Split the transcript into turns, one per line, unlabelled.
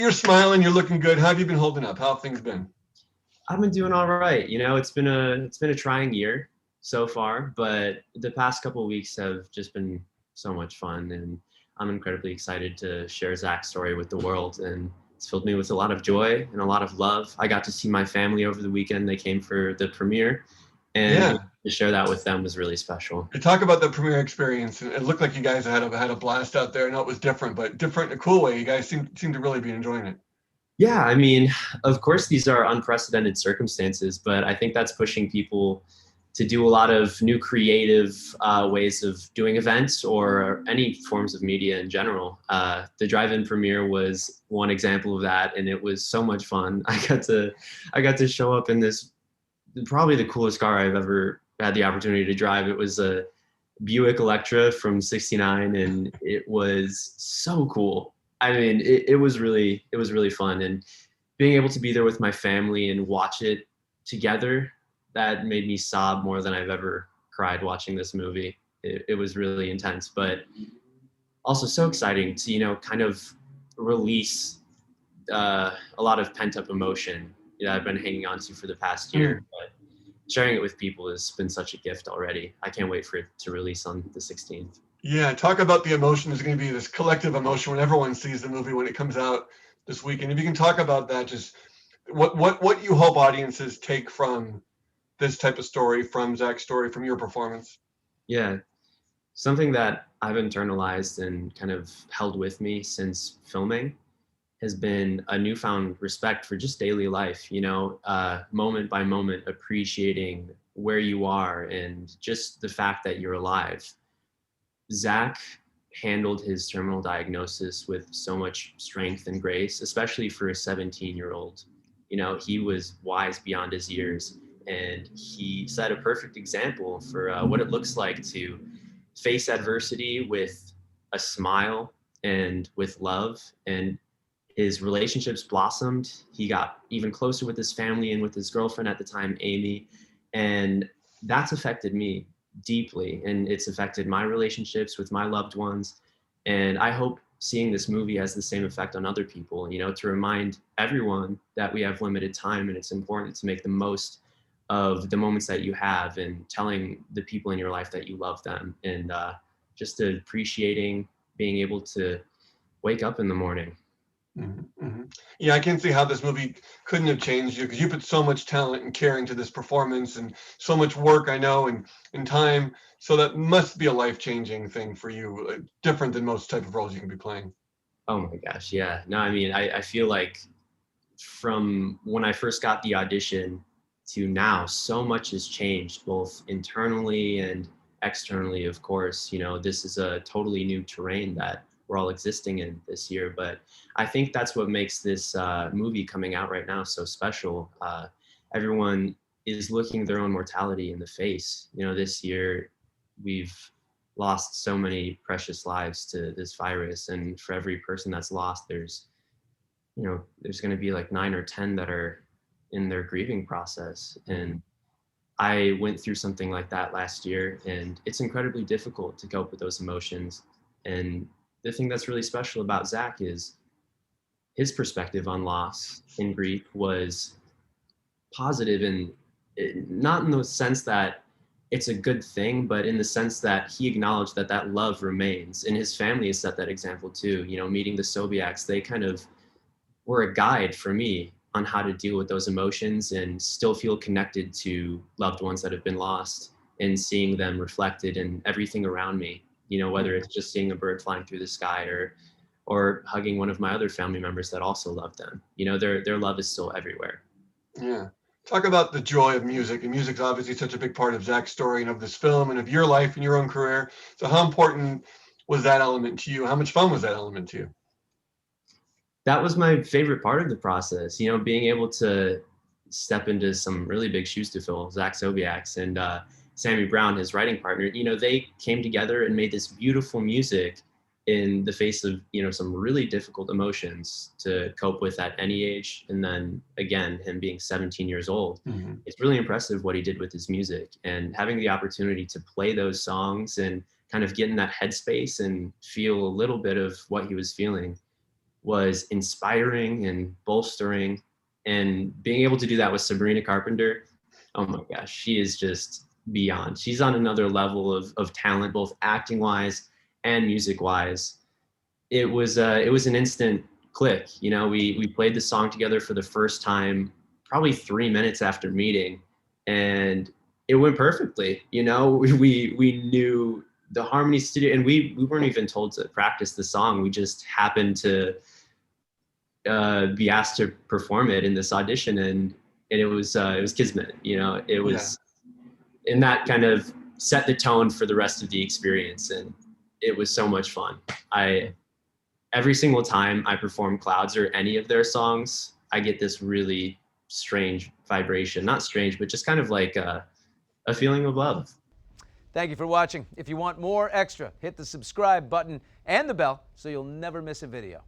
You're smiling, you're looking good. How have you been holding up? How have things been?
I've been doing all right. It's been a trying year so far, but the past couple of weeks have just been so much fun, and I'm incredibly excited to share Zach's story with the world. And it's filled me with a lot of joy and a lot of love. I got to see my family over the weekend. They came for the premiere, and
Yeah.
to share that with them was really special.
You talk about the premiere experience. It looked like you guys had a blast out there. I know it was different, but different in a cool way. You guys seem to really be enjoying it.
Yeah, I mean, of course, these are unprecedented circumstances, but I think that's pushing people to do a lot of new creative ways of doing events or any forms of media in general. The drive-in premiere was one example of that, and it was so much fun. I got to show up in this probably the coolest car I've ever had the opportunity to drive. It was a Buick Electra from '69, and it was so cool. I mean, it was really fun, and being able to be there with my family and watch it together, that made me sob more than I've ever cried watching this movie. It was really intense, but also so exciting to kind of release a lot of pent up emotion that I've been hanging on to for the past year. But sharing it with people has been such a gift already. I can't wait for it to release on the 16th.
Yeah, talk about the emotion. There's going to be this collective emotion when everyone sees the movie when it comes out this weekend. If you can talk about that, just what you hope audiences take from this type of story, from Zach's story, from your performance.
Yeah, something that I've internalized and kind of held with me since filming has been a newfound respect for just daily life, moment by moment, appreciating where you are and just the fact that you're alive. Zach handled his terminal diagnosis with so much strength and grace, especially for a 17-year-old. He was wise beyond his years, and he set a perfect example for what it looks like to face adversity with a smile and with love. And his relationships blossomed. He got even closer with his family and with his girlfriend at the time, Amy. And that's affected me deeply. And it's affected my relationships with my loved ones. And I hope seeing this movie has the same effect on other people, to remind everyone that we have limited time and it's important to make the most of the moments that you have and telling the people in your life that you love them, and just appreciating being able to wake up in the morning.
Mm-hmm. Mm-hmm. Yeah, I can see how this movie couldn't have changed you because you put so much talent and care into this performance and so much work, I know, and time. So that must be a life-changing thing for you, different than most type of roles you can be playing.
Oh my gosh, yeah. No, I mean, I feel like from when I first got the audition to now, so much has changed, both internally and externally, of course. This is a totally new terrain that we're all existing in this year. But I think that's what makes this movie coming out right now so special. Everyone is looking their own mortality in the face. This year we've lost so many precious lives to this virus, and for every person that's lost, there's going to be like 9 or 10 that are in their grieving process. And I went through something like that last year, and it's incredibly difficult to cope with those emotions. And the thing that's really special about Zach is his perspective on loss and grief was positive, and not in the sense that it's a good thing, but in the sense that he acknowledged that that love remains. And his family has set that example too. Meeting the Sobiechs, they kind of were a guide for me on how to deal with those emotions and still feel connected to loved ones that have been lost, and seeing them reflected in everything around me, whether it's just seeing a bird flying through the sky or hugging one of my other family members that also loved them. Their love is still everywhere.
Yeah. Talk about the joy of music. And music's obviously such a big part of Zach's story and of this film and of your life and your own career. So how important was that element to you? How much fun was that element to you?
That was my favorite part of the process, being able to step into some really big shoes to fill. Zach Sobiech and Sammy Brown, his writing partner, they came together and made this beautiful music in the face of, some really difficult emotions to cope with at any age. And then again, him being 17 years old, it's really impressive what he did with his music, and having the opportunity to play those songs and kind of get in that headspace and feel a little bit of what he was feeling. was inspiring and bolstering. And being able to do that with Sabrina Carpenter, oh my gosh, she is just beyond. She's on another level of talent, both acting wise and music wise. It was an instant click. You know, we played the song together for the first time probably 3 minutes after meeting, and it went perfectly. You know, we knew the harmony studio, and we weren't even told to practice the song. We just happened to be asked to perform it in this audition, and it was kismet. You know, it was, and that kind of set the tone for the rest of the experience, and it was so much fun. Every single time I perform Clouds or any of their songs, I get this really strange vibration. Not strange, but just kind of like a feeling of love.
Thank you for watching. If you want more extra, hit the subscribe button and the bell so you'll never miss a video.